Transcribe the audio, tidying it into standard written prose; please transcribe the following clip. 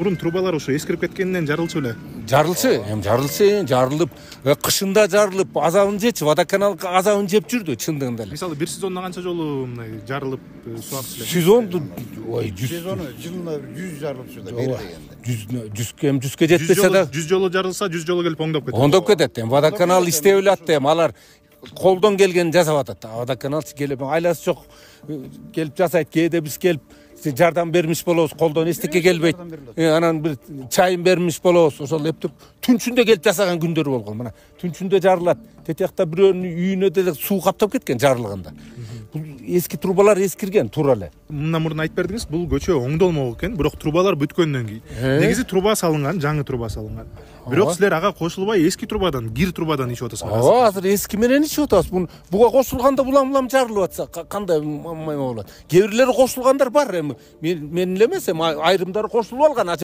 Мурун трубалар ошо эскирип кеткенинен жарылчу эле. Жарылып, кышында жарылып, азабын жечи, водоканал азабын жеп жүрдү чындыгында эле. Мисалы бир сезондо канча жолу мындай жарылып суу акчу эле? Сезонду Сезону жылына 100 жарылып жүрдү бергенде. 100ке жетпесе да 100 жолу жарылса 100 жолу келип оңдоп кетет. оңдоп кетет. Водоканал иштеп эле алар колдон келгенин жасап атат. Водоканалчы келип айласы жок келип жасайт, кээде биз келип жардам бермиш болобуз, колдон эчтеке келбейт. Анан бир чайын бермиш болобуз. Ошол эптеп түнчүндө келип жасаган күндөрү болгон. Мына түнчүндө жарылат. Тетиякта бирөөнүн үйүнө деле суу каптап кеткен жарылганда. Бул эски трубалар эскирген туура эле. Мындан мурун айтып бердиңиз, бул көчө оңдолмок экен, бирок трубалар бүткөндөн кийин. Негизи труба салынган, жаңы труба салынган. Бирок силер ага кошулбай эски трубадан, кир трубадан ичип атасыздар. Азыр эски менен ичип атабыз. Буга кошулганда булам жарылып атса кандай болот? Кээ бирлери кошулгандар бар эми. Мен эле эмес, айрымдары кошулуп алган.